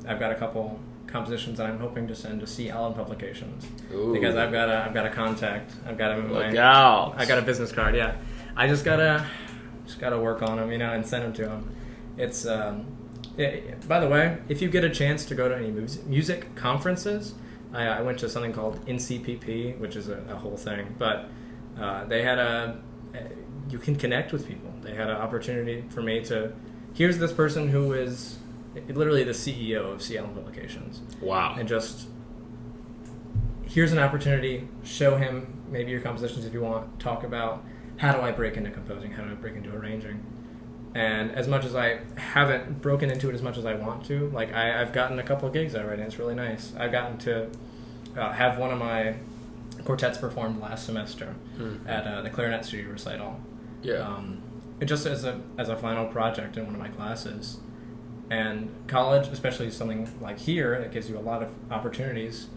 I've got a couple compositions that I'm hoping to send to C. Allen Publications. Ooh. Because I've got a contact. I've got him in Look my. out. I got a business card. Yeah, I just gotta work on them, and send them to him. It's by the way, if you get a chance to go to any music conferences, I went to something called NCPP, which is a whole thing, but they had you can connect with people. They had an opportunity for me to. Here's this person who is literally the CEO of C. Allen Publications. Wow. And just, here's an opportunity, show him maybe your compositions if you want, talk about how do I break into composing, how do I break into arranging. And as much as I haven't broken into it as much as I want to, like I've gotten a couple of gigs already, and it's really nice. I've gotten to have one of my quartets performed last semester at the clarinet studio recital. Yeah. Just as a final project in one of my classes. And college, especially something like here, it gives you a lot of opportunities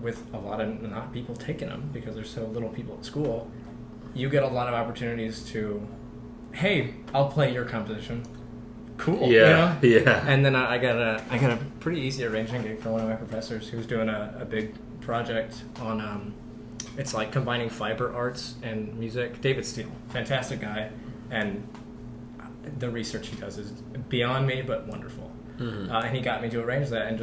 with a lot of not people taking them because there's so little people at school. You get a lot of opportunities to, hey, I'll play your composition. Cool. Yeah. Yeah. And then I got a pretty easy arranging gig for one of my professors who's doing a big project on it's like combining fiber arts and music. David Steele, fantastic guy, and the research he does is beyond me, but wonderful. Mm-hmm. And he got me to arrange that, and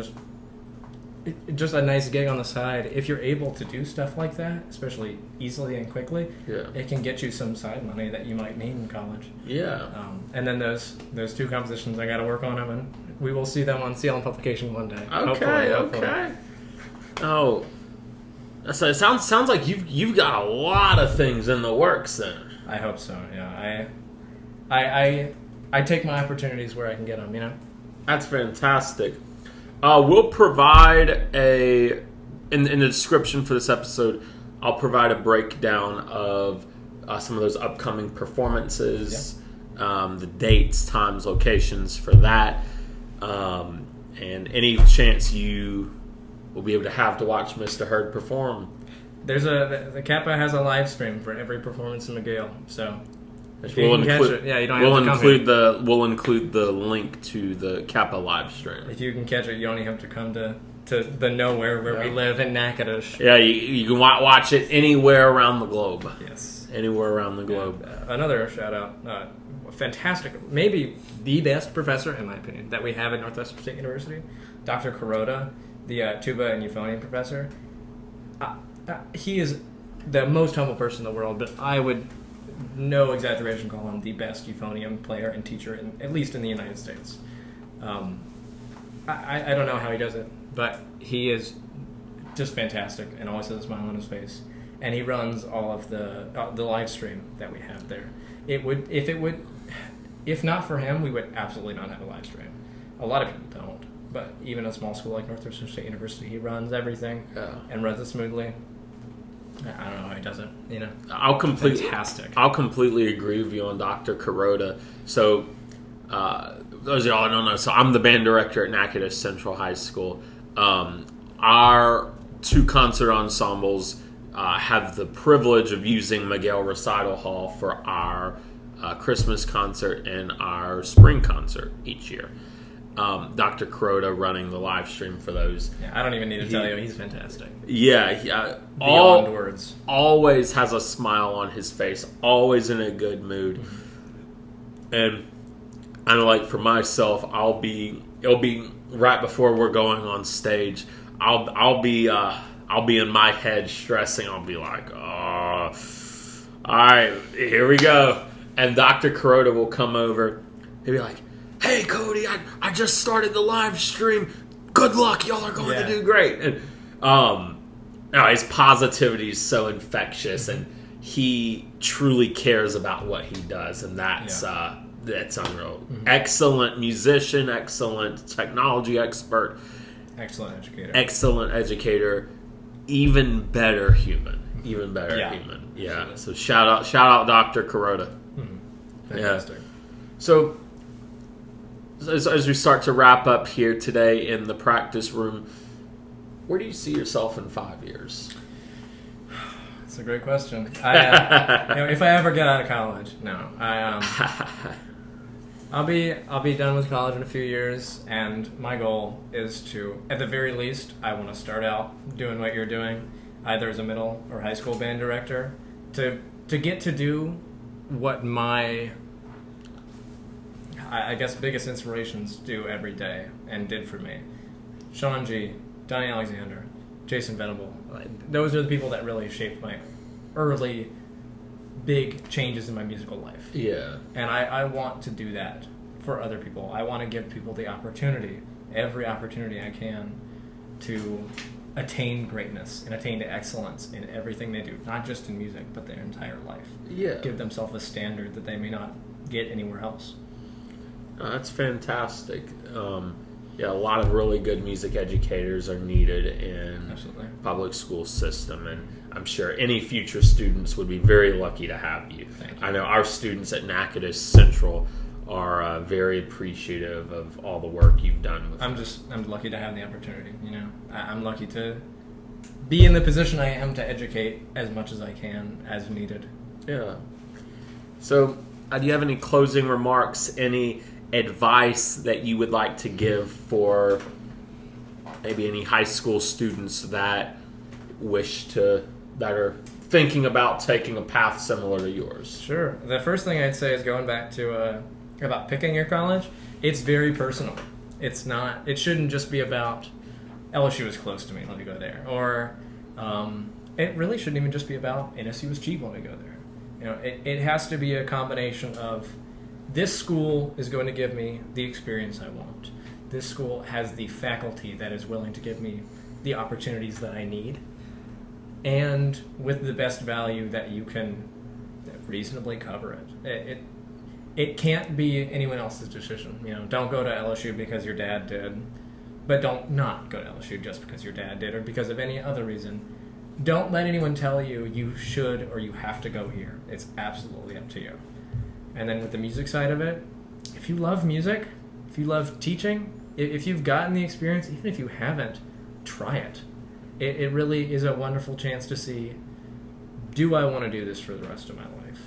just a nice gig on the side. If you're able to do stuff like that, especially easily and quickly, it can get you some side money that you might need in college. Yeah. And then those 2 compositions, I got to work on them, and we will see them on C. Allen Publication one day. Okay. Okay. Oh, so it sounds like you've got a lot of things in the works then. I hope so. Yeah. I take my opportunities where I can get them. That's fantastic. We'll provide in the description for this episode, I'll provide a breakdown of some of those upcoming performances, the dates, times, locations for that, and any chance you will be able to have to watch Mr. Hurd perform. The Kappa has a live stream for every performance in McGill, so we'll include it. We'll include the link to the Kappa live stream. If you can catch it, you only have to come to the nowhere where we live in Natchitoches. Yeah, you can watch it anywhere around the globe. Yes, anywhere around the globe. Another shout out, fantastic, maybe the best professor in my opinion that we have at Northwestern State University, Dr. Kuroda, the tuba and euphonium professor. He is the most humble person in the world, but I would, no exaggeration, call him the best euphonium player and teacher, at least in the United States. I don't know how he does it, but he is just fantastic and always has a smile on his face. And he runs all of the live stream that we have there. If not for him, we would absolutely not have a live stream. A lot of people don't, but even a small school like Northwestern State University, he runs everything and runs it smoothly. I don't know how he does it. Fantastic. I'll completely agree with you on Dr. Kuroda. So, those of y'all who don't know, so I'm the band director at Natchitoches Central High School. Our 2 concert ensembles have the privilege of using Miguel Recital Hall for our Christmas concert and our spring concert each year. Dr. Kuroda running the live stream for those. Yeah, I don't even need to tell you, he's fantastic. Yeah. Beyond words. Always has a smile on his face, always in a good mood. Mm-hmm. And I know, like, for myself, it'll be right before we're going on stage. I'll be in my head stressing. I'll be like, oh, all right, here we go. And Dr. Kuroda will come over. He'll be like, hey, Cody, I just started the live stream. Good luck. Y'all are going to do great. And his positivity is so infectious, and he truly cares about what he does, and that's unreal. Mm-hmm. Excellent musician, excellent technology expert, Excellent educator. Excellent educator. Even better human. Even better human. Yeah. Absolutely. So shout out Dr. Kuroda. Fantastic. Yeah. So as we start to wrap up here today in the practice room, where do you see yourself in 5 years? That's a great question. If I ever get out of college, no. I'll be done with college in a few years, and my goal is to, at the very least, I want to start out doing what you're doing, either as a middle or high school band director, to get to do what my, I guess, biggest inspirations do every day and did for me. Sean G., Donnie Alexander, Jason Venable. Those are the people that really shaped my early big changes in my musical life. Yeah. And I want to do that for other people. I want to give people the opportunity, every opportunity I can, to attain greatness and attain to excellence in everything they do, not just in music, but their entire life. Yeah. Give themselves a standard that they may not get anywhere else. Oh, that's fantastic. Yeah, a lot of really good music educators are needed in Absolutely. public school system, and I'm sure any future students would be very lucky to have you. Thank you. I know our students at Natchitoches Central are very appreciative of all the work you've done with them. I'm lucky to have the opportunity. I'm lucky to be in the position I am to educate as much as I can as needed. Yeah. So, do you have any closing remarks? Any advice that you would like to give for maybe any high school students that are thinking about taking a path similar to yours? Sure. The first thing I'd say is going back to about picking your college. It's very personal. It shouldn't just be about LSU is close to me, let me go there. Or it really shouldn't even just be about NSU is cheap, let me go there. It has to be a combination of this school is going to give me the experience I want. This school has the faculty that is willing to give me the opportunities that I need, and with the best value that you can reasonably cover it. It can't be anyone else's decision. Don't go to LSU because your dad did, but don't not go to LSU just because your dad did or because of any other reason. Don't let anyone tell you you should or you have to go here. It's absolutely up to you. And then with the music side of it, if you love music, if you love teaching, if you've gotten the experience, even if you haven't, try it. It really is a wonderful chance to see, do I want to do this for the rest of my life?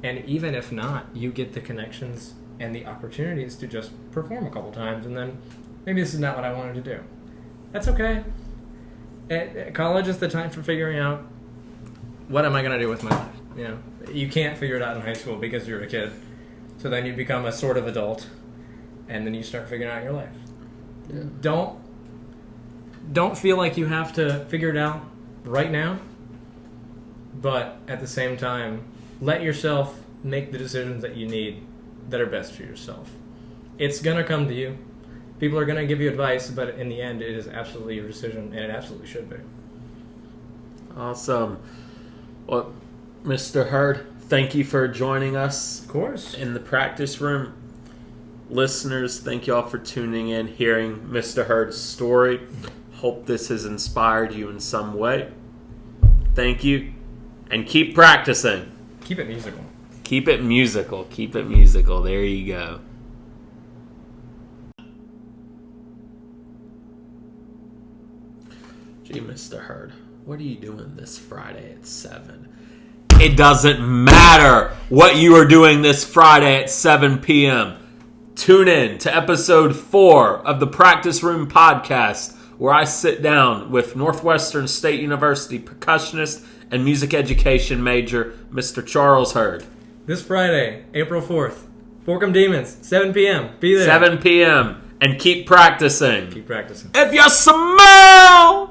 And even if not, you get the connections and the opportunities to just perform a couple times, and then maybe this is not what I wanted to do. That's okay. College is the time for figuring out, what am I going to do with my life? You can't figure it out in high school because you're a kid. So then you become a sort of adult, and then you start figuring out your life. Yeah. Don't feel like you have to figure it out right now, but at the same time, let yourself make the decisions that you need that are best for yourself. It's going to come to you. People are going to give you advice, but in the end, it is absolutely your decision, and it absolutely should be. Awesome. Well, Mr. Hurd, thank you for joining us. Of course. In the practice room. Listeners, thank you all for tuning in, hearing Mr. Hurd's story. Hope this has inspired you in some way. Thank you. And keep practicing. Keep it musical. Keep it musical. Keep it musical. There you go. Gee, Mr. Hurd, what are you doing this Friday at 7? It doesn't matter what you are doing this Friday at 7 p.m. Tune in to episode 4 of the Practice Room Podcast, where I sit down with Northwestern State University percussionist and music education major, Mr. Charles Hurd. This Friday, April 4th, Forkham Demons, 7 p.m. Be there. 7 p.m. And keep practicing. Keep practicing. If you smell